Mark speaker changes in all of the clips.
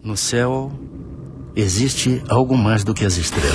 Speaker 1: No céu, existe algo mais do que as estrelas.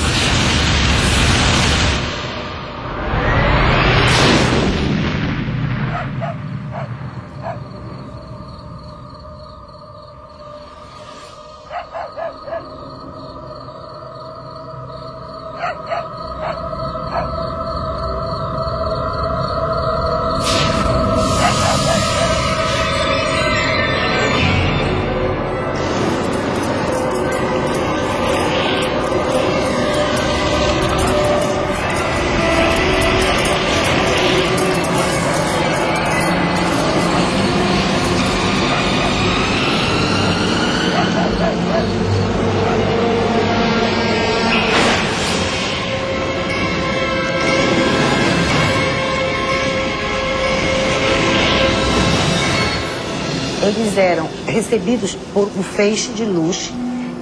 Speaker 2: Eles eram recebidos por um feixe de luz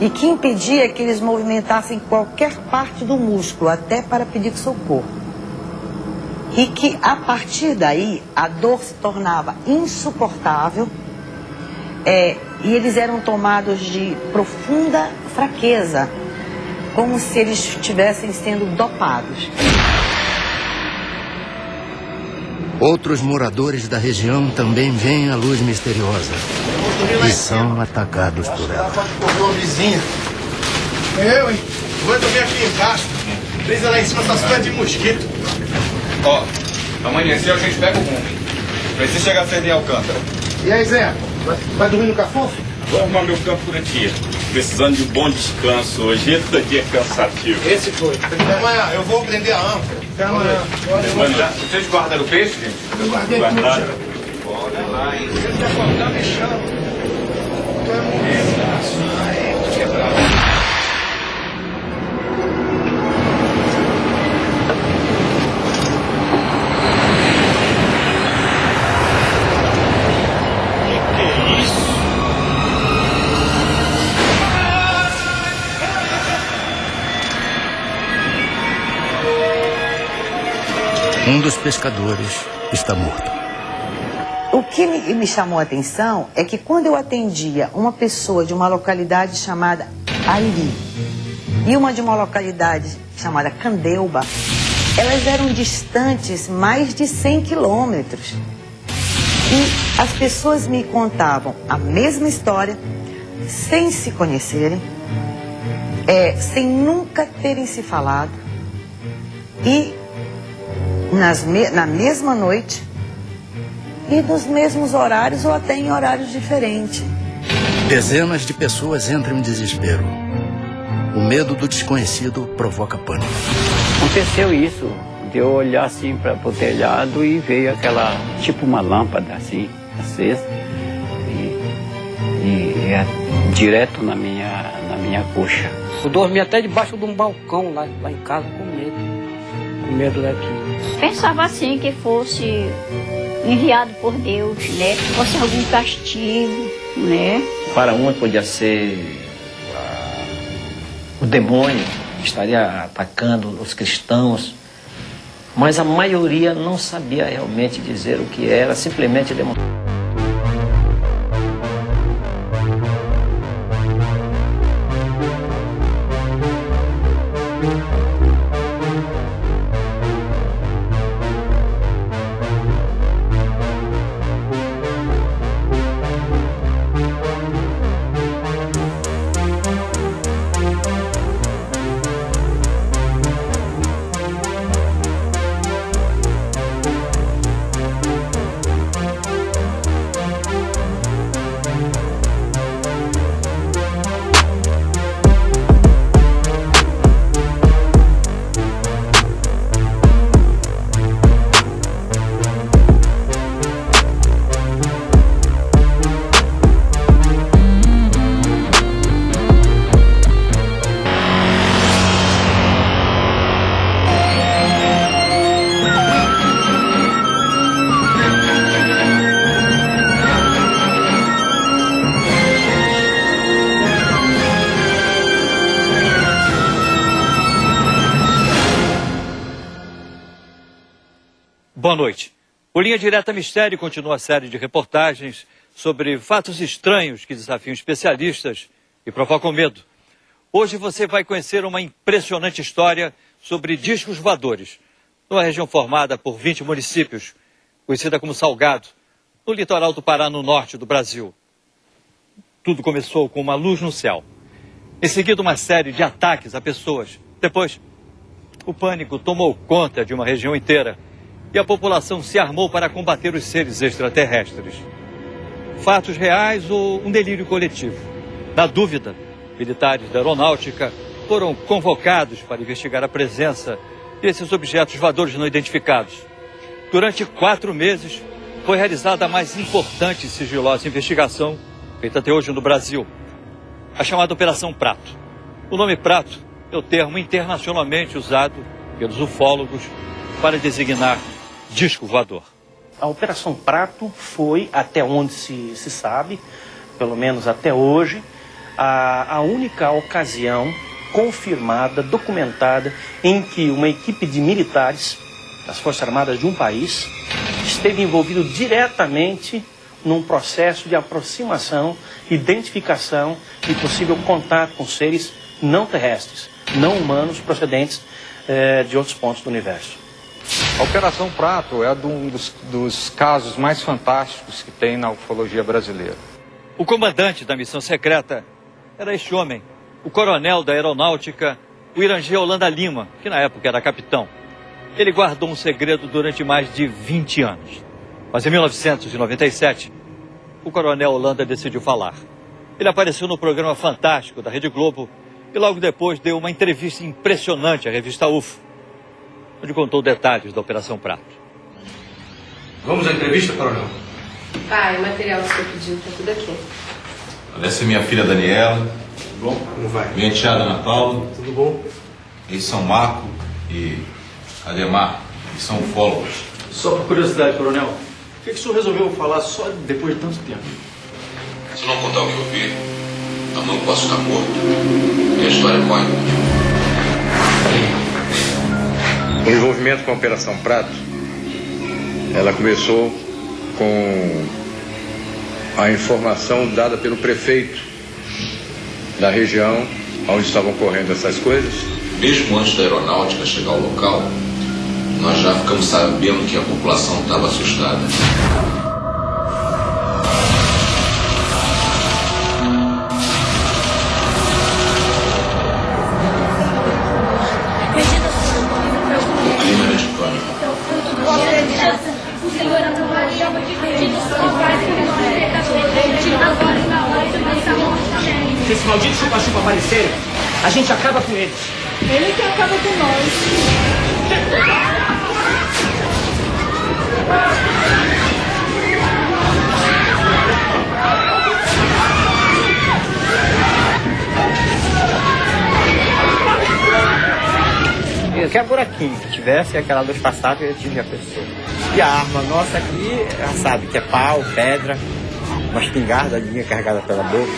Speaker 2: e que impedia que eles movimentassem qualquer parte do músculo, até para pedir socorro. E que, a partir daí, a dor se tornava insuportável e eles eram tomados de profunda fraqueza, como se eles estivessem sendo dopados.
Speaker 1: Outros moradores da região também veem a luz misteriosa e são atacados por ela.
Speaker 3: Pode correr, vizinha. Eu, hein? Vou dormir aqui embaixo. Brisa lá em cima, essas coisas de mosquito.
Speaker 4: Ó, amanheceu, a gente pega o rumo. Precisa chegar cedo em Alcântara.
Speaker 3: E aí, Zé? Vai dormir no cafofo?
Speaker 4: Vou arrumar meu campo por aqui. Precisando de um bom descanso hoje. Esse dia é cansativo.
Speaker 3: Esse foi. Até amanhã, eu vou prender a âncora. Até amanhã.
Speaker 4: Vocês guardaram o peixe, gente?
Speaker 3: Eu guardei tudo,
Speaker 4: Guardaram?
Speaker 3: já.
Speaker 4: Olha lá, hein?
Speaker 3: Se ele acordar, me chama. Tu é muito quebrado.
Speaker 1: Um dos pescadores está morto.
Speaker 2: O que me chamou a atenção é que quando eu atendia uma pessoa de uma localidade chamada Airi e uma de uma localidade chamada Candeuba, elas eram distantes mais de 100 quilômetros. E as pessoas me contavam a mesma história, sem se conhecerem, sem nunca terem se falado e na mesma noite e nos mesmos horários ou até em horários diferentes.
Speaker 1: Dezenas de pessoas entram em desespero. O medo do desconhecido provoca pânico.
Speaker 5: Aconteceu isso, de eu olhar assim para o telhado e veio aquela, tipo uma lâmpada assim, acesa, e direto na minha coxa.
Speaker 6: Eu dormi até debaixo de um balcão lá em casa com medo daquilo.
Speaker 7: Pensava assim que fosse enviado por Deus, né? Que fosse algum castigo, né?
Speaker 8: Para um podia ser o demônio que estaria atacando os cristãos, mas a maioria não sabia realmente dizer o que era, simplesmente demônio.
Speaker 9: Boa noite. O Linha Direta Mistério continua a série de reportagens sobre fatos estranhos que desafiam especialistas e provocam medo. Hoje você vai conhecer uma impressionante história sobre discos voadores, numa região formada por 20 municípios, conhecida como Salgado, no litoral do Pará, no norte do Brasil. Tudo começou com uma luz no céu. Em seguida, uma série de ataques a pessoas. Depois, o pânico tomou conta de uma região inteira e a população se armou para combater os seres extraterrestres. Fatos reais ou um delírio coletivo? Na dúvida, militares da aeronáutica foram convocados para investigar a presença desses objetos voadores não identificados. Durante 4 meses, foi realizada a mais importante e sigilosa investigação feita até hoje no Brasil, a chamada Operação Prato. O nome Prato é o termo internacionalmente usado pelos ufólogos para designar disco voador.
Speaker 10: A Operação Prato foi, até onde se sabe, pelo menos até hoje, a única ocasião confirmada, documentada, em que uma equipe de militares das Forças Armadas de um país esteve envolvido diretamente num processo de aproximação, identificação e possível contato com seres não terrestres, não humanos, procedentes de outros pontos do universo.
Speaker 11: A Operação Prato é um dos casos mais fantásticos que tem na ufologia brasileira.
Speaker 9: O comandante da missão secreta era este homem, o coronel da aeronáutica, o Irangê Holanda Lima, que na época era capitão. Ele guardou um segredo durante mais de 20 anos. Mas em 1997, o coronel Holanda decidiu falar. Ele apareceu no programa Fantástico da Rede Globo e logo depois deu uma entrevista impressionante à revista UFO, onde contou detalhes da Operação Prato.
Speaker 3: Vamos à entrevista, coronel?
Speaker 12: Pai, o material que você pediu tá tudo aqui.
Speaker 13: Essa é minha filha Daniela.
Speaker 3: Tudo bom? Como vai?
Speaker 13: Minha enteada Ana Paula.
Speaker 3: Tudo bom?
Speaker 13: Eles são Marco e Ademar, que são ufólogos.
Speaker 3: Só por curiosidade, coronel, por que o senhor resolveu falar só depois de tanto tempo?
Speaker 13: Se não contar o que eu vi, eu não posso ficar morto. E a história corre.
Speaker 14: O envolvimento com a Operação Prato, ela começou com a informação dada pelo prefeito da região onde estavam ocorrendo essas coisas.
Speaker 13: Mesmo antes da aeronáutica chegar ao local, nós já ficamos sabendo que a população estava assustada. O clima era de pânico.
Speaker 10: Se esse maldito chupa-chupa aparecer, a gente acaba com eles.
Speaker 12: Ele que acaba com nós.
Speaker 6: Qualquer buraquinho que tivesse, aquela luz passava e eu tive a pessoa. E a arma nossa aqui, já sabe, que é pau, pedra, uma espingardadinha carregada pela boca.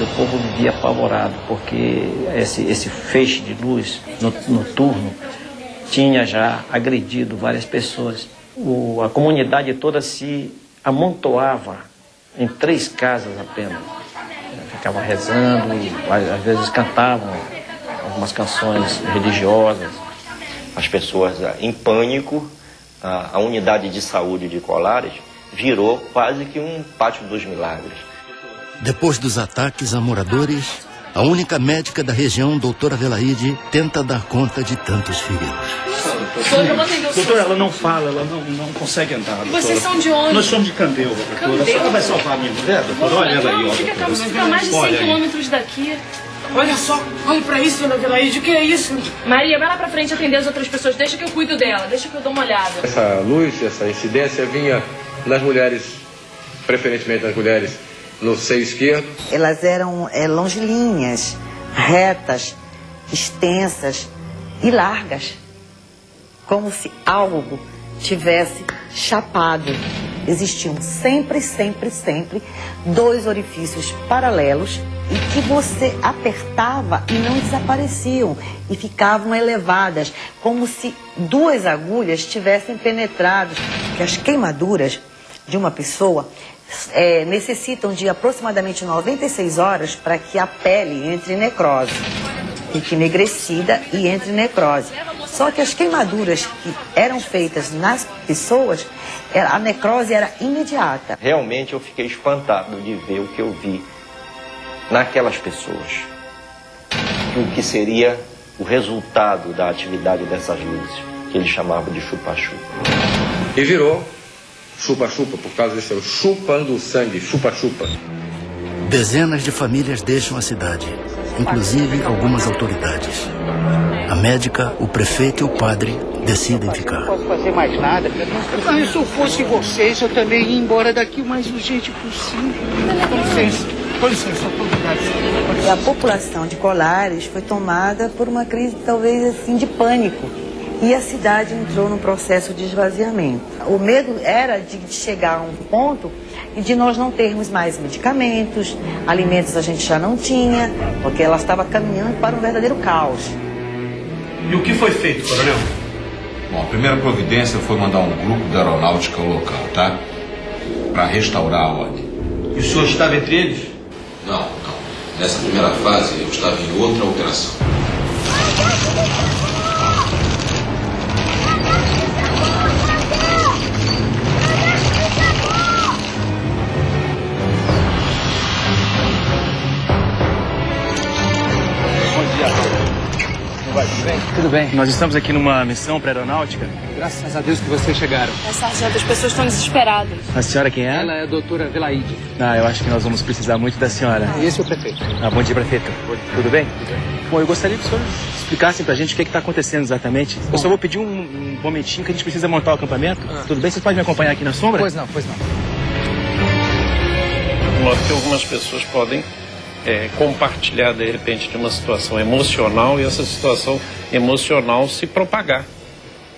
Speaker 8: O povo vivia apavorado, porque esse feixe de luz noturno tinha já agredido várias pessoas. A comunidade toda se amontoava em 3 casas apenas. Ficava rezando, e às vezes cantavam algumas canções religiosas.
Speaker 15: As pessoas em pânico, a unidade de saúde de Colares virou quase que um pátio dos milagres.
Speaker 1: Depois dos ataques a moradores, a única médica da região, doutora Adelaide, tenta dar conta de tantos feridos.
Speaker 10: Doutora, ela não fala, ela não consegue andar. Doutora.
Speaker 12: Vocês são de onde?
Speaker 10: Nós somos de Candeuva, doutora. A senhora vai salvar a minha mulher, doutora? Olha ela aí, ó.
Speaker 12: Fica a mais de 100 quilômetros daqui.
Speaker 16: Olha só, olha pra isso, dona Adelaide, o que é isso?
Speaker 12: Maria, vai lá pra frente atender as outras pessoas. Deixa que eu cuido dela, deixa que eu dou uma olhada.
Speaker 14: Essa luz, essa incidência vinha nas mulheres, preferentemente nas mulheres no seio esquerdo.
Speaker 2: Elas eram longilíneas, retas, extensas e largas, como se algo tivesse chapado. Existiam sempre 2 orifícios paralelos e que você apertava e não desapareciam e ficavam elevadas, como se 2 agulhas tivessem penetrado. Porque as queimaduras de uma pessoa necessitam de aproximadamente 96 horas para que a pele entre em necrose, fique enegrecida e entre em necrose. Só que as queimaduras que eram feitas nas pessoas, a necrose era imediata.
Speaker 15: Realmente eu fiquei espantado de ver o que eu vi naquelas pessoas. O que seria o resultado da atividade dessas luzes, que ele chamava de chupa-chupa.
Speaker 14: E virou chupa-chupa, por causa desse chupando o sangue, chupa-chupa.
Speaker 1: Dezenas de famílias deixam a cidade, inclusive algumas autoridades. A médica, o prefeito e o padre decidem ficar.
Speaker 17: Não posso fazer mais nada. Mas se eu fosse vocês, eu também ia embora daqui o mais urgente possível. Com licença, autoridade.
Speaker 2: E a população de Colares foi tomada por uma crise, talvez assim, de pânico. E a cidade entrou num processo de esvaziamento. O medo era de chegar a um ponto e de nós não termos mais medicamentos, alimentos a gente já não tinha, porque ela estava caminhando para um verdadeiro caos.
Speaker 3: E o que foi feito, coronel?
Speaker 13: Bom, a primeira providência foi mandar um grupo da aeronáutica ao local, tá? Para restaurar a ordem.
Speaker 3: E o senhor estava entre eles?
Speaker 13: Não. Nessa primeira fase eu estava em outra operação.
Speaker 18: Tudo bem. Nós estamos aqui numa missão para aeronáutica. Graças a Deus que vocês chegaram.
Speaker 12: Sargento, as pessoas estão desesperadas.
Speaker 18: A senhora quem é?
Speaker 17: Ela é a doutora Velaide.
Speaker 18: Eu acho que nós vamos precisar muito da senhora.
Speaker 17: E esse é o prefeito.
Speaker 18: Bom dia, prefeito. Tudo bem? Bom, eu gostaria que o senhor explicasse pra gente o que está acontecendo exatamente. Eu só vou pedir um momentinho que a gente precisa montar o acampamento. Tudo bem? Vocês podem me acompanhar aqui na sombra?
Speaker 17: Pois não.
Speaker 10: Modo que algumas pessoas podem compartilhar, de repente, de uma situação emocional e essa situação emocional se propagar.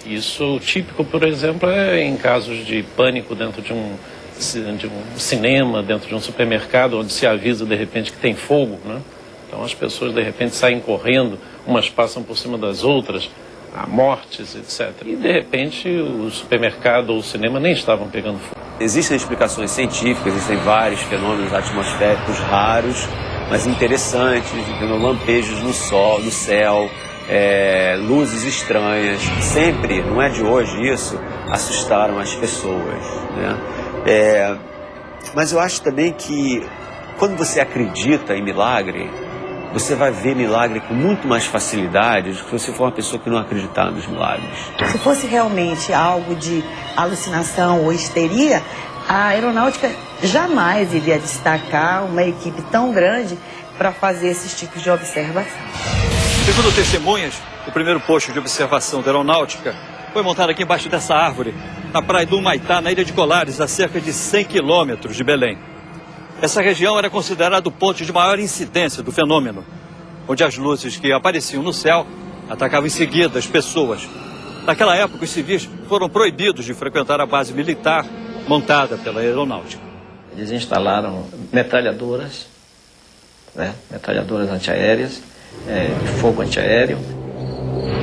Speaker 10: Isso típico, por exemplo, é em casos de pânico dentro de um cinema, dentro de um supermercado, onde se avisa, de repente, que tem fogo, né? Então as pessoas, de repente, saem correndo, umas passam por cima das outras, há mortes, etc. E, de repente, o supermercado ou o cinema nem estavam pegando fogo.
Speaker 19: Existem explicações científicas, existem vários fenômenos atmosféricos raros, mas interessantes, lampejos no céu, luzes estranhas. Sempre, não é de hoje isso, assustaram as pessoas, né? Mas eu acho também que quando você acredita em milagre, você vai ver milagre com muito mais facilidade do que se você for uma pessoa que não acreditar nos milagres.
Speaker 2: Se fosse realmente algo de alucinação ou histeria, a aeronáutica jamais iria destacar uma equipe tão grande para fazer esses tipos de observação.
Speaker 9: Segundo testemunhas, o primeiro posto de observação da aeronáutica foi montado aqui embaixo dessa árvore, na praia do Humaitá, na ilha de Colares, a cerca de 100 quilômetros de Belém. Essa região era considerada o ponto de maior incidência do fenômeno, onde as luzes que apareciam no céu atacavam em seguida as pessoas. Naquela época, os civis foram proibidos de frequentar a base militar montada pela aeronáutica.
Speaker 8: Eles instalaram metralhadoras, metralhadoras antiaéreas, de fogo antiaéreo.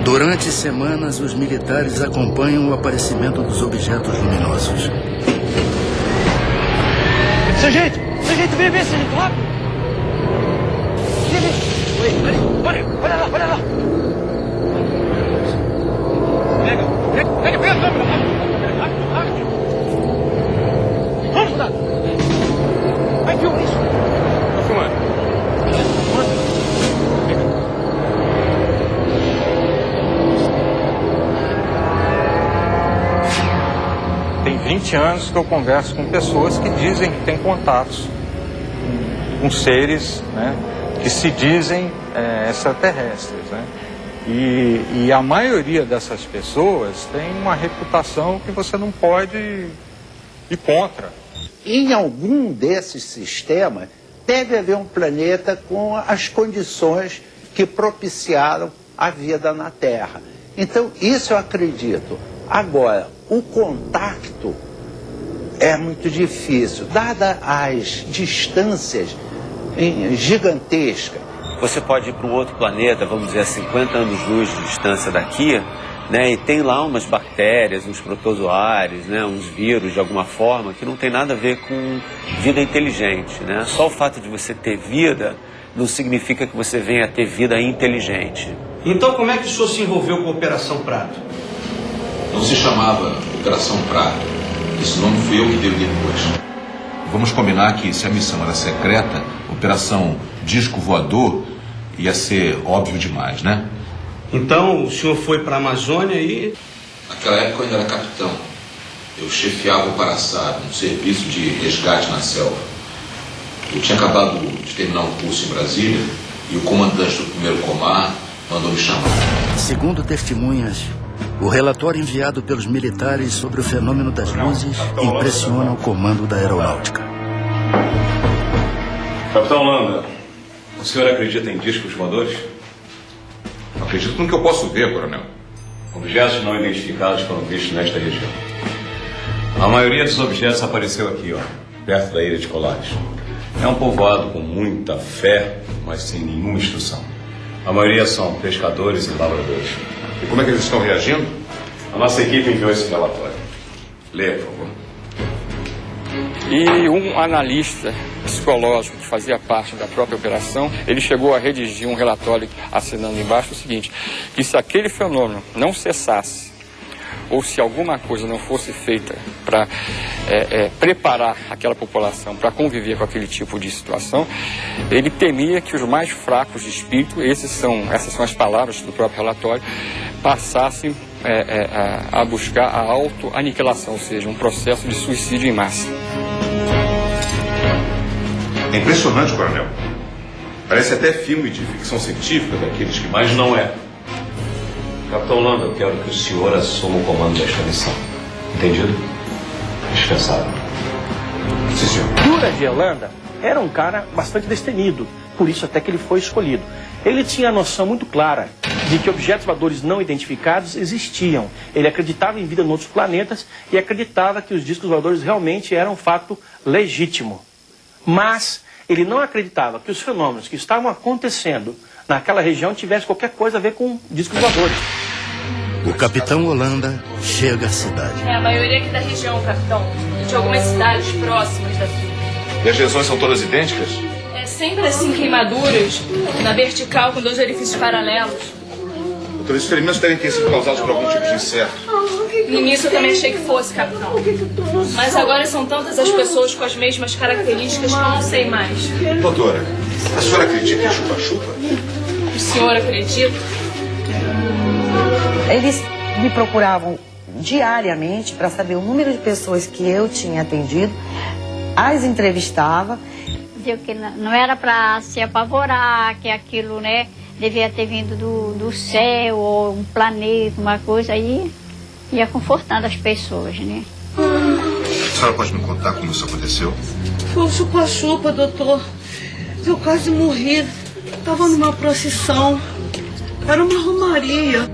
Speaker 1: Durante semanas, os militares acompanham o aparecimento dos objetos luminosos.
Speaker 17: Sargento, vem, sargento, rápido! Olha lá! Pega a câmera, rápido! Vamos, soldado! Vai, filma isso! Tá filmando.
Speaker 11: Tem 20 anos que eu converso com pessoas que dizem que têm contatos com seres, né, que se dizem extraterrestres, né? E a maioria dessas pessoas tem uma reputação que você não pode ir contra.
Speaker 17: Em algum desses sistemas deve haver um planeta com as condições que propiciaram a vida na Terra. Então, isso eu acredito. Agora, o contato é muito difícil. Dadas as distâncias gigantesca.
Speaker 15: Você pode ir para um outro planeta, vamos dizer, a 50 anos-luz de distância daqui, né, e tem lá umas bactérias, uns protozoários, né, uns vírus de alguma forma, que não tem nada a ver com vida inteligente, né? Só o fato de você ter vida não significa que você venha a ter vida inteligente.
Speaker 3: Então como é que o senhor se envolveu com a Operação Prato?
Speaker 13: Não se chamava Operação Prato. Esse nome fui eu que dei depois.
Speaker 14: Vamos combinar que se a missão era secreta, Operação Disco Voador ia ser óbvio demais, né?
Speaker 3: Então o senhor foi para a Amazônia e...
Speaker 13: Naquela época eu ainda era capitão. Eu chefiava o Paraçab, um serviço de resgate na selva. Eu tinha acabado de terminar um curso em Brasília e o comandante do primeiro Comar mandou me chamar.
Speaker 1: Segundo testemunhas, o relatório enviado pelos militares sobre o fenômeno das luzes impressiona o comando da aeronáutica.
Speaker 20: Capitão Landa, o senhor acredita em discos voadores?
Speaker 14: Acredito no que eu posso ver, coronel.
Speaker 20: Objetos não identificados foram vistos nesta região. A maioria dos objetos apareceu aqui, ó, perto da ilha de Colares. É um povoado com muita fé, mas sem nenhuma instrução. A maioria são pescadores e lavradores.
Speaker 14: E como é que eles estão reagindo?
Speaker 20: A nossa equipe enviou esse relatório. Leia, por favor.
Speaker 21: E um analista psicológico que fazia parte da própria operação, ele chegou a redigir um relatório assinando embaixo o seguinte, que se aquele fenômeno não cessasse, ou se alguma coisa não fosse feita para preparar aquela população para conviver com aquele tipo de situação, ele temia que os mais fracos de espírito, essas são as palavras do próprio relatório, passassem a buscar a autoaniquilação, ou seja, um processo de suicídio em massa.
Speaker 14: É impressionante, coronel. Parece até filme de ficção científica daqueles que...
Speaker 20: Mas não é. Capitão Landa, eu quero que o senhor assuma o comando desta missão. Entendido? Dispensável.
Speaker 14: Sim, senhor.
Speaker 10: Dura de Holanda era um cara bastante destemido, por isso até que ele foi escolhido. Ele tinha a noção muito clara de que objetos voadores não identificados existiam. Ele acreditava em vida em outros planetas e acreditava que os discos voadores realmente eram um fato legítimo. Mas ele não acreditava que os fenômenos que estavam acontecendo naquela região tivessem qualquer coisa a ver com discos voadores.
Speaker 1: O capitão Holanda chega à cidade.
Speaker 12: É a maioria aqui da região, capitão. E de algumas cidades próximas daqui.
Speaker 14: E as lesões são todas idênticas?
Speaker 12: É sempre assim, queimaduras, na vertical com 2 orifícios paralelos.
Speaker 14: Doutor, esses ferimentos devem ter sido causados por algum tipo de inseto.
Speaker 12: No início eu também achei que fosse, capitão. Mas agora são tantas as pessoas com as mesmas características que eu não sei mais.
Speaker 14: Doutora, a senhora acredita em chupa-chupa?
Speaker 12: O senhor acredita?
Speaker 2: Eles me procuravam diariamente para saber o número de pessoas que eu tinha atendido, as entrevistava.
Speaker 7: Dizia que não era para se apavorar, que aquilo, né, devia ter vindo do céu ou um planeta, uma coisa aí. Ia confortando as pessoas, né?
Speaker 14: A senhora pode me contar como isso aconteceu?
Speaker 16: Foi um chupa-chupa, doutor. Eu quase morri. Estava numa procissão. Era uma romaria.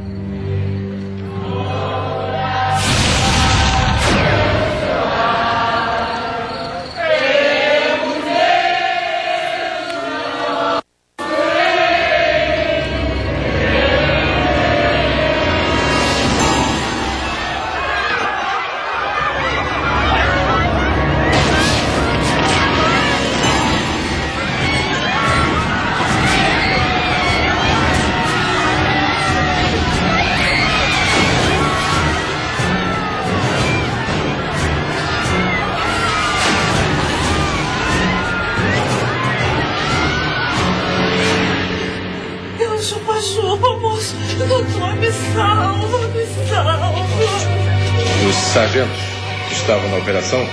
Speaker 16: Chupa-chupa, moço. Doutor, me salva, me salva.
Speaker 14: Os sargentos que estavam na operação,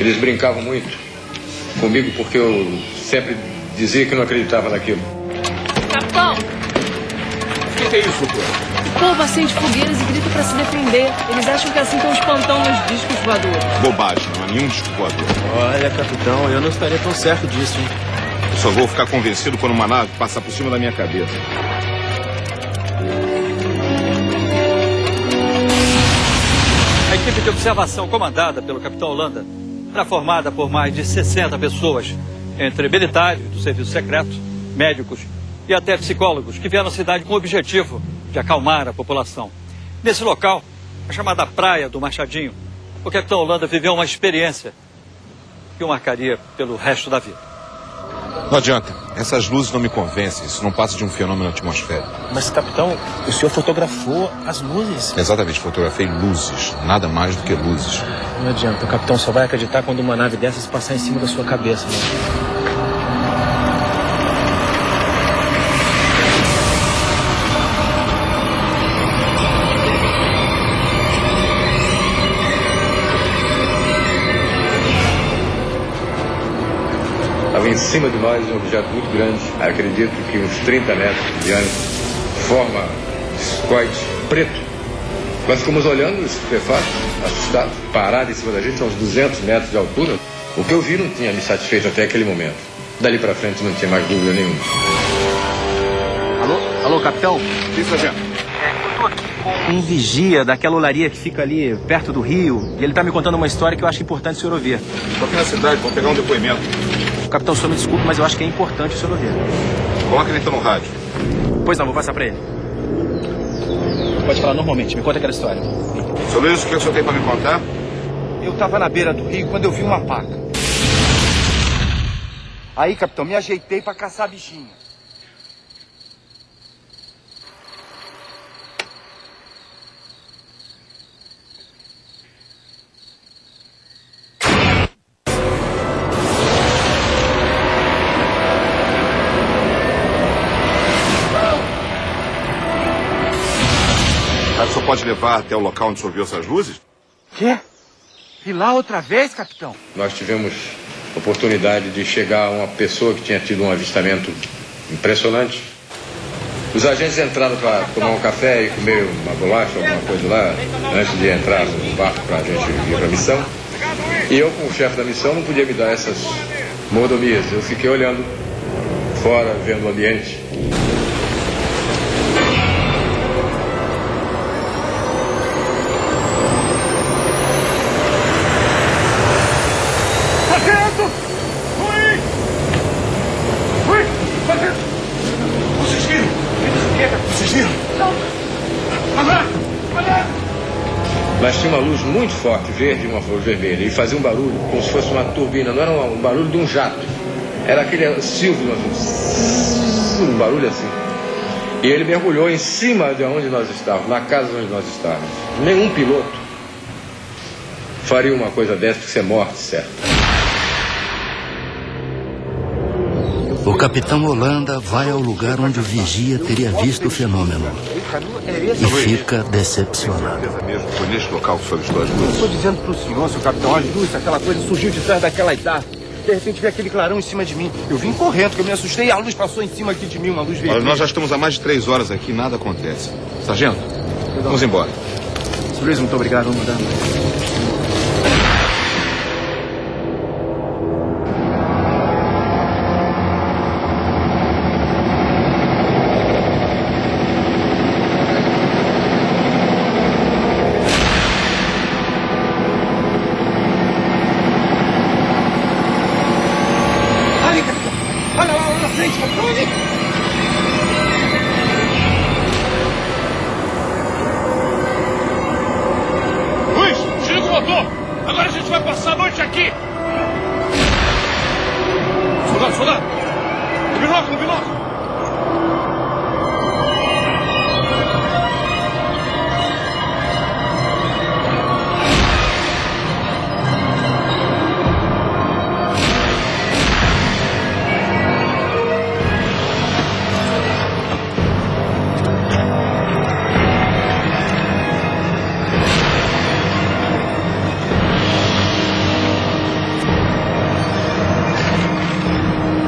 Speaker 14: eles brincavam muito comigo porque eu sempre dizia que não acreditava naquilo.
Speaker 12: Capitão!
Speaker 14: O que é isso, doutor?
Speaker 12: O povo acende fogueiras e grita pra se defender. Eles acham que assim estão espantando os discos voadores.
Speaker 14: Bobagem, não há nenhum disco voador.
Speaker 18: Olha, capitão, eu não estaria tão certo disso, hein?
Speaker 14: Eu só vou ficar convencido quando uma nave passar por cima da minha cabeça.
Speaker 9: A equipe de observação comandada pelo capitão Holanda era formada por mais de 60 pessoas, entre militares do serviço secreto, médicos e até psicólogos que vieram à cidade com o objetivo de acalmar a população. Nesse local, a chamada Praia do Machadinho, o capitão Holanda viveu uma experiência que o marcaria pelo resto da vida.
Speaker 4: Não adianta, essas luzes não me convencem, isso não passa de um fenômeno atmosférico.
Speaker 18: Mas, capitão, o senhor fotografou as luzes?
Speaker 4: Exatamente, fotografei luzes, nada mais do que luzes.
Speaker 18: Não adianta, o capitão só vai acreditar quando uma nave dessas passar em cima da sua cabeça, né?
Speaker 14: Estava em cima de nós um objeto muito grande, acredito que uns 30 metros de diâmetro, forma discoide preto. Nós ficamos olhando, estupefatos, assustados, parado em cima da gente, a uns 200 metros de altura. O que eu vi não tinha me satisfeito até aquele momento. Dali para frente não tinha mais dúvida nenhuma.
Speaker 18: Alô, capitão?
Speaker 4: Isso, sargento.
Speaker 18: Eu tô aqui com um vigia daquela olaria que fica ali perto do rio, e ele tá me contando uma história que eu acho importante o senhor ouvir.
Speaker 4: Tô aqui na cidade, vou pegar um depoimento.
Speaker 18: Capitão, o senhor me desculpe, mas eu acho que é importante o senhor ouvir.
Speaker 4: Coloca ele então no rádio.
Speaker 18: Pois não, vou passar pra ele. Pode falar normalmente, me conta aquela história.
Speaker 4: Seu Luiz, o que o senhor tem pra me contar?
Speaker 22: Eu tava na beira do rio quando eu vi uma paca. Aí, capitão, me ajeitei pra caçar a bichinha.
Speaker 4: O senhor pode levar até o local onde o senhor viu essas luzes?
Speaker 22: Quê? Ir lá outra vez, capitão?
Speaker 14: Nós tivemos oportunidade de chegar a uma pessoa que tinha tido um avistamento impressionante. Os agentes entraram para tomar um café e comer uma bolacha, alguma coisa lá, antes de entrar no barco para a gente ir para a missão. E eu, como chefe da missão, não podia me dar essas mordomias. Eu fiquei olhando fora, vendo o ambiente. Mas tinha uma luz muito forte, verde e uma luz vermelha, e fazia um barulho como se fosse uma turbina, não era um barulho de um jato, era aquele silvo, um barulho assim. E ele mergulhou em cima de onde nós estávamos, na casa onde nós estávamos. Nenhum piloto faria uma coisa dessa, porque isso é morte, certo?
Speaker 1: O capitão Holanda vai ao lugar onde o vigia teria visto o fenômeno e fica decepcionado.
Speaker 4: Foi neste local que o senhor avistou as luzes?
Speaker 22: Eu estou dizendo pro senhor, seu capitão, as luzes, aquela coisa surgiu de trás daquela idade. De repente veio aquele clarão em cima de mim. Eu vim correndo, porque eu me assustei e a luz passou em cima aqui de mim, uma luz vermelha.
Speaker 4: Olha, nós já estamos há mais de 3 horas aqui, nada acontece. Sargento, vamos embora.
Speaker 22: Seu Luiz, muito obrigado, vamos mudar.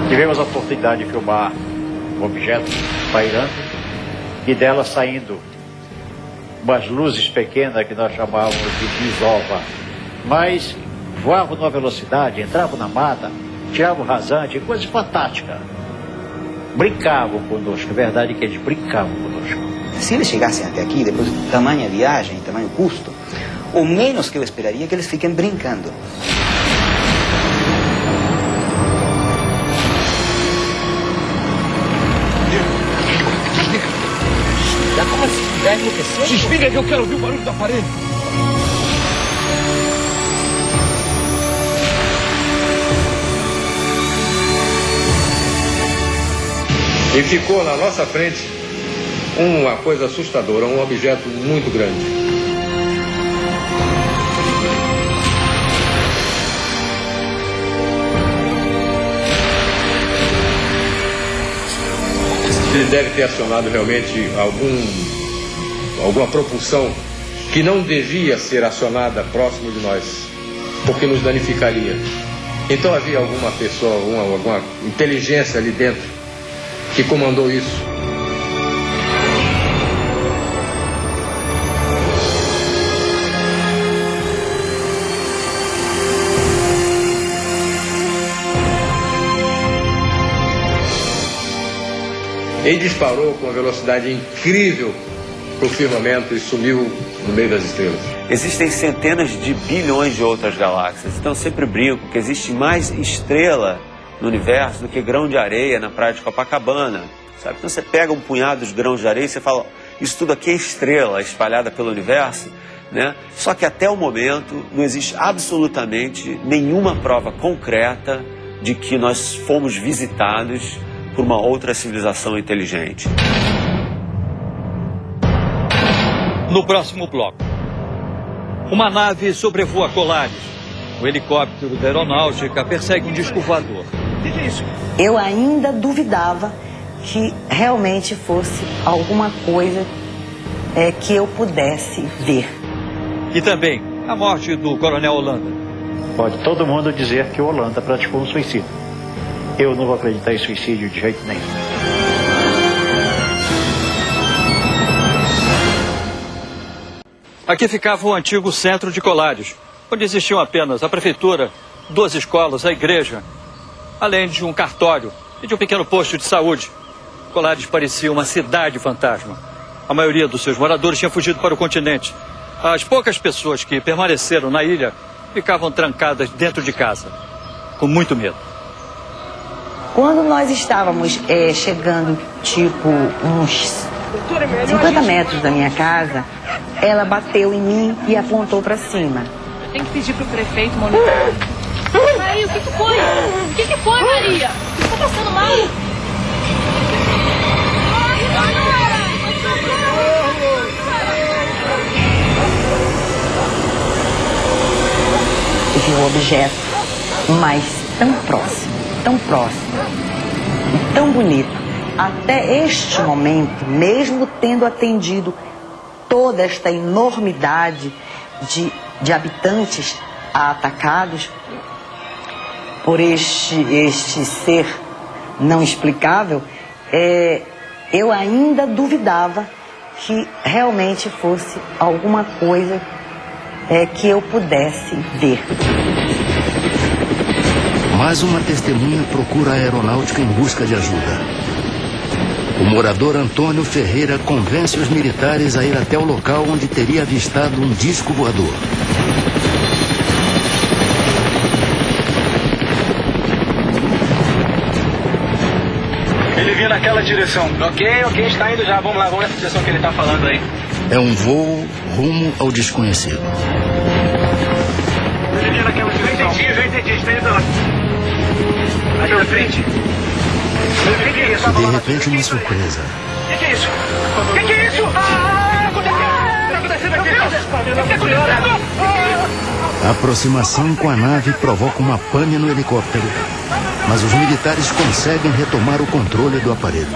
Speaker 23: Tivemos a oportunidade de filmar um objeto pairando e dela saindo umas luzes pequenas que nós chamávamos de desova, mas voavam numa velocidade, entravam na mata, tiravam rasante, coisas fantásticas. Brincavam conosco, é verdade que eles brincavam conosco.
Speaker 24: Se eles chegassem até aqui, depois de tamanha viagem, tamanho custo, o menos que eu esperaria é que eles fiquem brincando.
Speaker 22: Já como assim? Já enlouqueceu? Desliga que eu quero ouvir o barulho do aparelho.
Speaker 14: E ficou na nossa frente uma coisa assustadora, um objeto muito grande. Ele deve ter acionado realmente alguma propulsão que não devia ser acionada próximo de nós, porque nos danificaria. Então havia alguma pessoa, alguma inteligência ali dentro que comandou isso. Ele disparou com uma velocidade incrível para o firmamento e sumiu no meio das estrelas.
Speaker 5: Existem centenas de bilhões de outras galáxias, então eu sempre brinco que existe mais estrela no universo do que grão de areia na praia de Copacabana, sabe? Então você pega um punhado de grãos de areia e você fala, isso tudo aqui é estrela espalhada pelo universo, né? Só que até o momento não existe absolutamente nenhuma prova concreta de que nós fomos visitados por uma outra civilização inteligente.
Speaker 9: No próximo bloco, uma nave sobrevoa Colares. O helicóptero da aeronáutica persegue um disco voador.
Speaker 22: O que é isso?
Speaker 2: Eu ainda duvidava que realmente fosse alguma coisa que eu pudesse ver.
Speaker 9: E também a morte do coronel Holanda.
Speaker 23: Pode todo mundo dizer que o Holanda praticou um suicídio. Eu não vou acreditar em suicídio de jeito nenhum.
Speaker 9: Aqui ficava o antigo centro de Colares, onde existiam apenas a prefeitura, 2 escolas, a igreja, além de um cartório e de um pequeno posto de saúde. Colares parecia uma cidade fantasma. A maioria dos seus moradores tinha fugido para o continente. As poucas pessoas que permaneceram na ilha ficavam trancadas dentro de casa, com muito medo.
Speaker 2: Quando nós estávamos chegando, tipo, uns 50 metros da minha casa, ela bateu em mim e apontou para cima.
Speaker 12: Eu tenho que pedir pro prefeito monitorar. Aí, o que foi? O que foi, Maria? O que tá passando mal?
Speaker 2: E vi um objeto, mas tão próximo, tão bonito. Até este momento, mesmo tendo atendido toda esta enormidade de habitantes atacados por este ser não explicável, eu ainda duvidava que realmente fosse alguma coisa que eu pudesse ver.
Speaker 1: Mais uma testemunha procura a aeronáutica em busca de ajuda. O morador Antônio Ferreira convence os militares a ir até o local onde teria avistado um disco voador.
Speaker 18: Ele vinha naquela direção. Ok, está indo já. Vamos lá, vamos nessa direção que ele está falando aí.
Speaker 1: É um voo rumo ao desconhecido.
Speaker 18: Ele vinha naquela direção. Já entendi, está indo lá. Aí na frente.
Speaker 1: De repente, uma surpresa.
Speaker 18: O que é isso? O que é isso?
Speaker 1: A aproximação com a nave provoca uma pane no helicóptero, mas os militares conseguem retomar o controle do aparelho.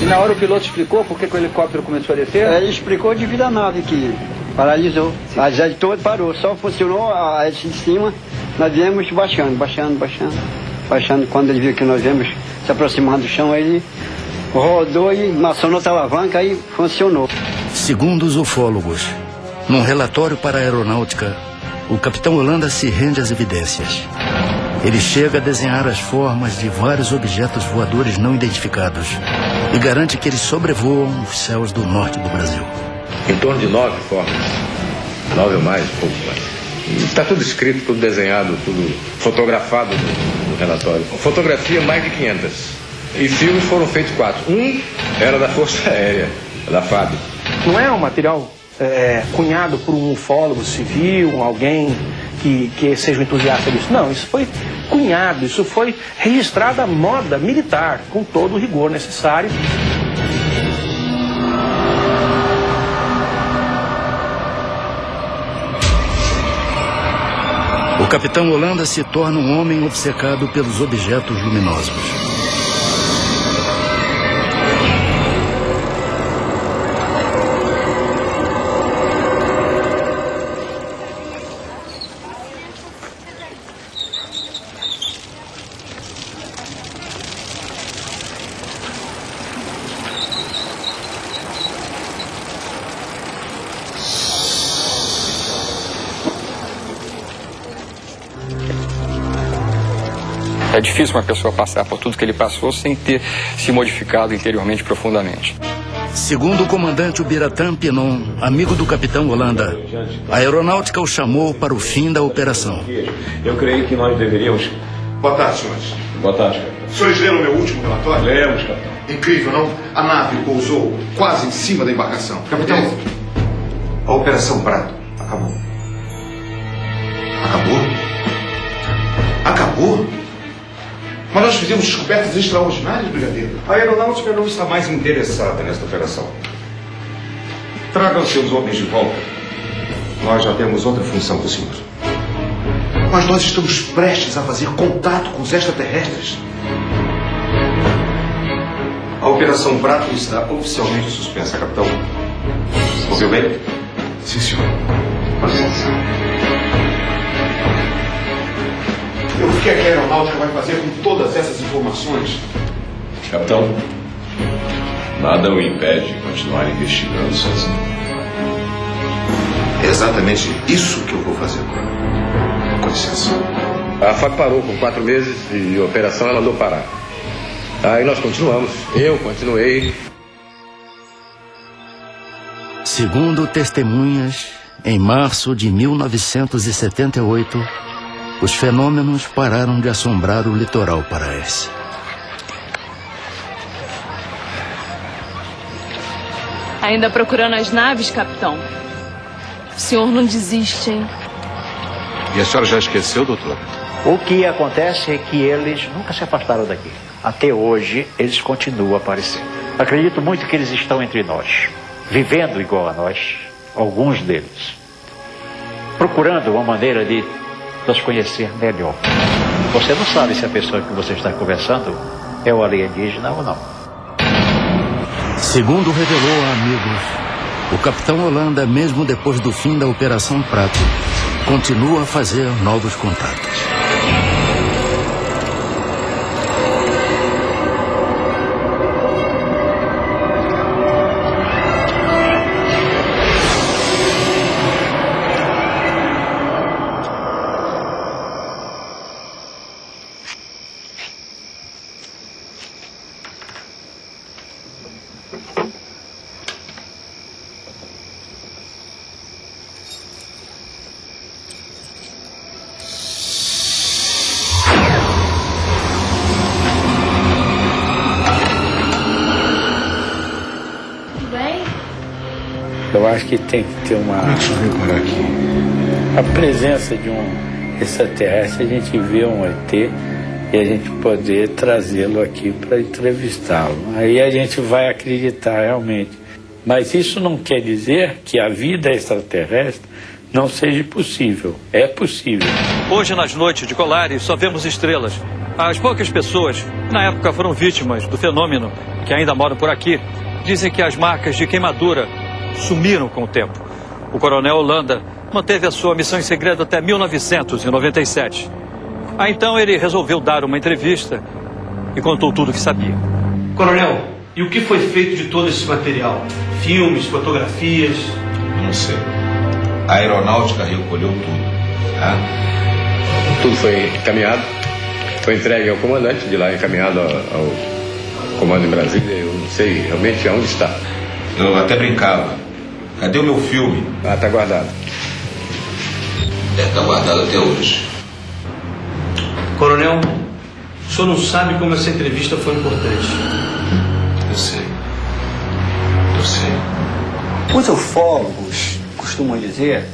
Speaker 6: E na hora o piloto explicou por que o helicóptero começou a descer?
Speaker 24: Ele explicou devido à nave que paralisou. A jet toda parou, só funcionou a hélice de cima. Nós viemos baixando. Quando ele viu que nós viemos se aproximando do chão, ele rodou e acionou outra alavanca e funcionou.
Speaker 1: Segundo os ufólogos, num relatório para a aeronáutica, o capitão Holanda se rende às evidências. Ele chega a desenhar as formas de vários objetos voadores não identificados e garante que eles sobrevoam os céus do norte do Brasil.
Speaker 14: Em torno de 9 formas. 9 ou mais, pouco mais. Está tudo escrito, tudo desenhado, tudo fotografado no relatório. Fotografia mais de 500. E filmes foram feitos 4. Um era da Força Aérea, da FAB.
Speaker 10: Não é um material cunhado por um ufólogo civil, alguém que seja um entusiasta disso. Não, isso foi cunhado, isso foi registrado à moda militar, com todo o rigor necessário.
Speaker 1: O capitão Holanda se torna um homem obcecado pelos objetos luminosos.
Speaker 21: É difícil uma pessoa passar por tudo que ele passou sem ter se modificado interiormente profundamente.
Speaker 1: Segundo o comandante Ubiratã Pinon, amigo do capitão Holanda, a aeronáutica o chamou para o fim da operação.
Speaker 20: Eu creio que nós deveríamos...
Speaker 3: Boa tarde, senhores.
Speaker 20: Boa tarde, capitão.
Speaker 3: Os senhores leram o meu último relatório?
Speaker 20: Lemos, capitão.
Speaker 3: Incrível, não? A nave pousou quase em cima da embarcação.
Speaker 8: Capitão, a Operação Prato acabou.
Speaker 3: Acabou? Acabou? Mas nós fizemos descobertas extraordinárias, brigadeiro.
Speaker 8: A aeronáutica não está mais interessada nesta operação. Tragam seus homens de volta. Nós já temos outra função para o senhor.
Speaker 3: Mas nós estamos prestes a fazer contato com os extraterrestres.
Speaker 8: A Operação Prato está oficialmente suspensa, capitão. Ouviu bem?
Speaker 3: Sim, senhor. Com licença. O que é que a aeronáutica vai fazer com todas essas informações?
Speaker 20: Capitão, nada o impede de continuar investigando sozinho.
Speaker 8: É exatamente isso que eu vou fazer agora. Com licença.
Speaker 14: A FAB parou com 4 meses e a operação ela mandou parar. Aí nós continuamos. Eu continuei.
Speaker 1: Segundo testemunhas, em março de 1978, os fenômenos pararam de assombrar o litoral paraense.
Speaker 12: Ainda procurando as naves, capitão? O senhor não desiste, hein?
Speaker 4: E a senhora já esqueceu, doutor?
Speaker 23: O que acontece é que eles nunca se afastaram daqui. Até hoje, eles continuam aparecendo. Acredito muito que eles estão entre nós, vivendo igual a nós, alguns deles, procurando uma maneira de nos conhecer melhor. Você não sabe se a pessoa que você está conversando é o alienígena ou não.
Speaker 1: Segundo revelou a amigos, o capitão Holanda, mesmo depois do fim da Operação Prato, continua a fazer novos contatos.
Speaker 11: Eu acho que tem que ter uma...
Speaker 3: Deixa eu ver por aqui.
Speaker 11: A presença de um extraterrestre, a gente vê um ET e a gente poder trazê-lo aqui para entrevistá-lo. Aí a gente vai acreditar realmente. Mas isso não quer dizer que a vida extraterrestre não seja possível. É possível.
Speaker 9: Hoje, nas noites de Colares, só vemos estrelas. As poucas pessoas que na época foram vítimas do fenômeno, que ainda moram por aqui, dizem que as marcas de queimadura sumiram com o tempo. O coronel Holanda manteve a sua missão em segredo até 1997. Aí então ele resolveu dar uma entrevista e contou tudo o que sabia.
Speaker 10: Coronel, e o que foi feito de todo esse material? Filmes, fotografias?
Speaker 13: Não sei. A aeronáutica recolheu tudo. Tá?
Speaker 14: Tudo foi encaminhado, foi entregue ao comandante, de lá encaminhado ao comando em Brasília. Eu não sei realmente aonde está.
Speaker 13: Eu até brincava. Cadê o meu filme?
Speaker 14: Ah, tá guardado.
Speaker 13: Tá guardado até hoje.
Speaker 10: Coronel,
Speaker 7: O senhor não sabe como essa entrevista foi importante.
Speaker 13: Eu sei. Eu sei.
Speaker 24: Os ufólogos costumam dizer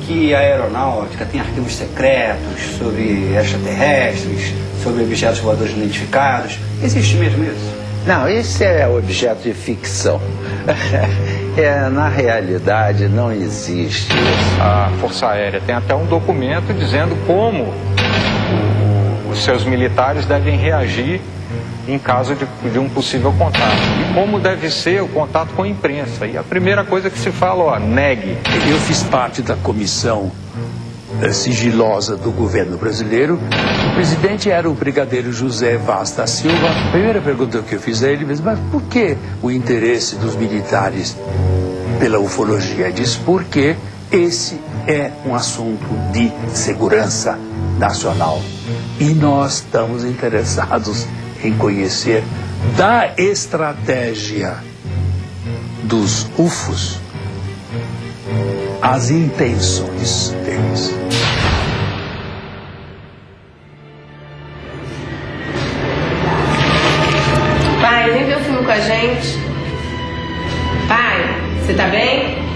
Speaker 24: que a aeronáutica tem arquivos secretos sobre extraterrestres, sobre objetos voadores não identificados. Existe mesmo isso?
Speaker 15: Não, isso é objeto de ficção. Na realidade, não existe.
Speaker 14: A Força Aérea tem até um documento dizendo como os seus militares devem reagir em caso de um possível contato. E como deve ser o contato com a imprensa. E a primeira coisa que se fala, ó, negue.
Speaker 17: Eu fiz parte da comissão sigilosa do governo brasileiro. O presidente era o brigadeiro José Vaz da Silva. A primeira pergunta que eu fiz a ele mesmo, mas por que o interesse dos militares pela ufologia? Ele disse, porque esse é um assunto de segurança nacional. E nós estamos interessados em conhecer da estratégia dos UFOs as intenções deles.
Speaker 19: Pai, vem ver o filme com a gente. Pai, você tá bem?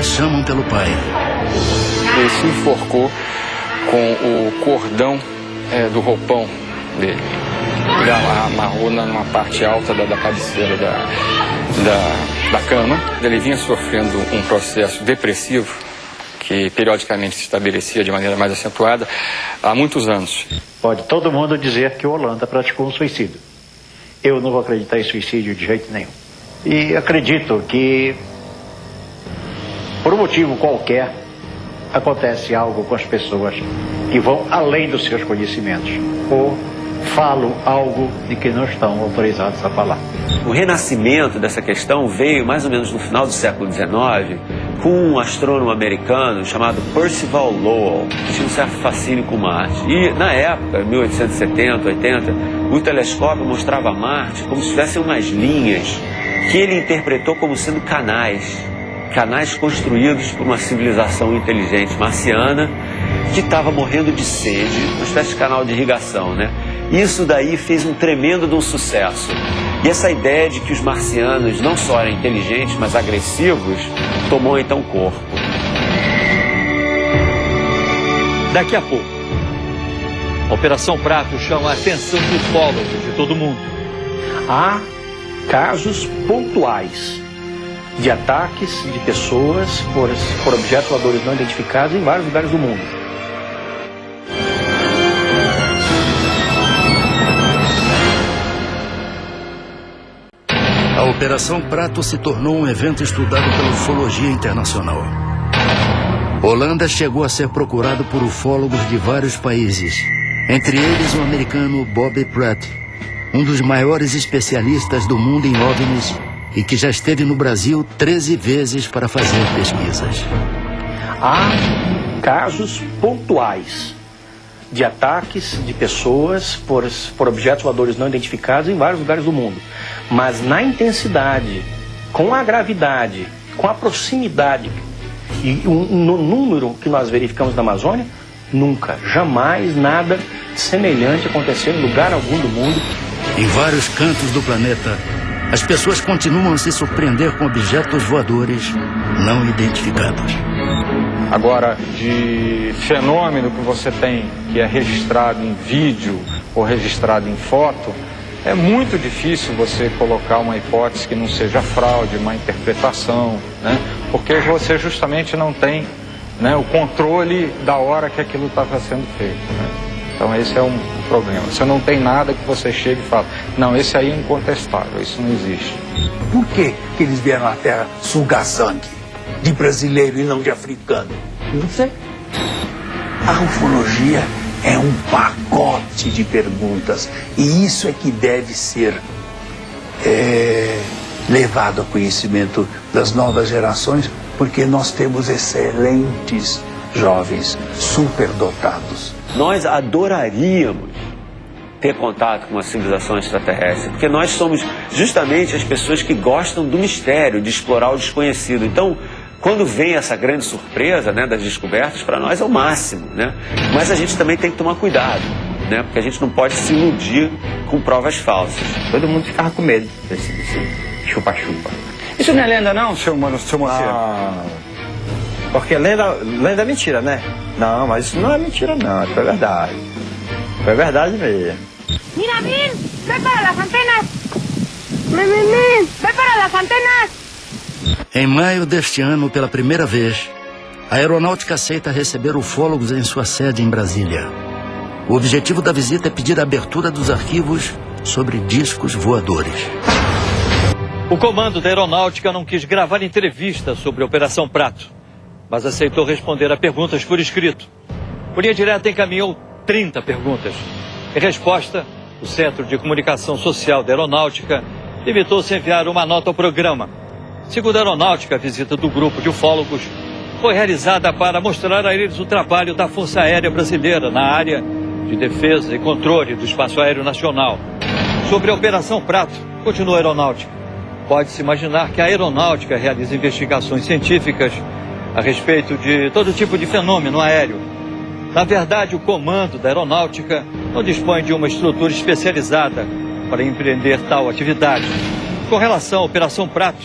Speaker 1: Chamam pelo pai.
Speaker 21: Ele se enforcou com o cordão do roupão dele. Ele amarrou numa parte alta da cabeceira da cama. Ele vinha sofrendo um processo depressivo que periodicamente se estabelecia de maneira mais acentuada há muitos anos.
Speaker 23: Pode todo mundo dizer que o Holanda praticou um suicídio. Eu não vou acreditar em suicídio de jeito nenhum. E acredito que por um motivo qualquer, acontece algo com as pessoas que vão além dos seus conhecimentos ou falam algo de que não estão autorizados a falar.
Speaker 5: O renascimento dessa questão veio mais ou menos no final do século XIX com um astrônomo americano chamado Percival Lowell, que tinha um certo fascínio com Marte. E na época, 1870, 80, o telescópio mostrava Marte como se tivessem umas linhas que ele interpretou como sendo canais construídos por uma civilização inteligente marciana que estava morrendo de sede, uma espécie de canal de irrigação, né? Isso daí fez um tremendo de um sucesso. E essa ideia de que os marcianos não só eram inteligentes, mas agressivos, tomou então corpo.
Speaker 9: Daqui a pouco, a Operação Prato chama a atenção dos ufólogos de todo mundo.
Speaker 10: Há casos pontuais de ataques de pessoas por objetos voadores não identificados em vários lugares do mundo.
Speaker 1: A Operação Prato se tornou um evento estudado pela ufologia internacional. Holanda chegou a ser procurado por ufólogos de vários países, entre eles o americano Bob Pratt, um dos maiores especialistas do mundo em OVNIs e que já esteve no Brasil 13 vezes para fazer pesquisas.
Speaker 10: Há casos pontuais de ataques de pessoas por objetos voadores não identificados em vários lugares do mundo. Mas na intensidade, com a gravidade, com a proximidade e no número que nós verificamos na Amazônia, nunca, jamais nada semelhante aconteceu em lugar algum do mundo.
Speaker 1: Em vários cantos do planeta, as pessoas continuam a se surpreender com objetos voadores não identificados.
Speaker 14: Agora, de fenômeno que você tem, que é registrado em vídeo ou registrado em foto, é muito difícil você colocar uma hipótese que não seja fraude, uma interpretação, né? Porque você justamente não tem, né, o controle da hora que aquilo estava sendo feito, né?
Speaker 6: Então esse é um problema. Você não tem nada que você chegue e fale, não, esse aí é incontestável, isso não existe.
Speaker 17: Por que eles vieram à Terra sugar sangue de brasileiro e não de africano? Não sei. A ufologia é um pacote de perguntas e isso é que deve ser levado ao conhecimento das novas gerações, porque nós temos excelentes jovens superdotados.
Speaker 5: Nós adoraríamos ter contato com uma civilização extraterrestre, porque nós somos justamente as pessoas que gostam do mistério, de explorar o desconhecido. Então, quando vem essa grande surpresa, né, das descobertas, para nós é o máximo, né? Mas a gente também tem que tomar cuidado, né? Porque a gente não pode se iludir com provas falsas.
Speaker 2: Todo mundo ficava com medo desse chupa-chupa. Isso não é lenda não, seu Moceiro? Porque lenda é mentira, né? Não, mas isso não é mentira não, isso é verdade. É verdade mesmo.
Speaker 16: Mira, Min, vai para as antenas. Min, vai para as antenas.
Speaker 1: Em maio deste ano, pela primeira vez, a aeronáutica aceita receber ufólogos em sua sede em Brasília. O objetivo da visita é pedir a abertura dos arquivos sobre discos voadores.
Speaker 9: O comando da aeronáutica não quis gravar entrevista sobre a Operação Prato, mas aceitou responder a perguntas por escrito. Por linha direta encaminhou 30 perguntas. Em resposta, o Centro de Comunicação Social da Aeronáutica limitou-se a enviar uma nota ao programa. Segundo a Aeronáutica, a visita do grupo de ufólogos foi realizada para mostrar a eles o trabalho da Força Aérea Brasileira na área de defesa e controle do espaço aéreo nacional. Sobre a Operação Prato, continua a Aeronáutica. Pode-se imaginar que a Aeronáutica realiza investigações científicas a respeito de todo tipo de fenômeno aéreo. Na verdade, o comando da Aeronáutica não dispõe de uma estrutura especializada para empreender tal atividade. Com relação à Operação Prato,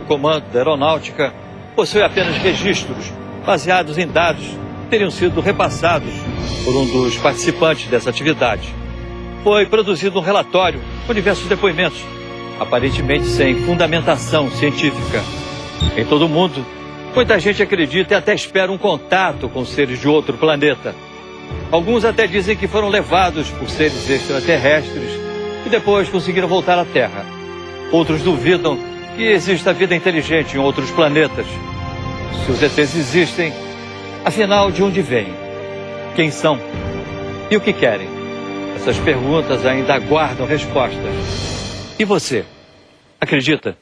Speaker 9: o comando da Aeronáutica possui apenas registros baseados em dados que teriam sido repassados por um dos participantes dessa atividade. Foi produzido um relatório com diversos depoimentos, aparentemente sem fundamentação científica. Em todo o mundo, muita gente acredita e até espera um contato com seres de outro planeta. Alguns até dizem que foram levados por seres extraterrestres e depois conseguiram voltar à Terra. Outros duvidam que exista vida inteligente em outros planetas. Se os ETs existem, afinal, de onde vêm? Quem são? E o que querem? Essas perguntas ainda aguardam respostas. E você? Acredita?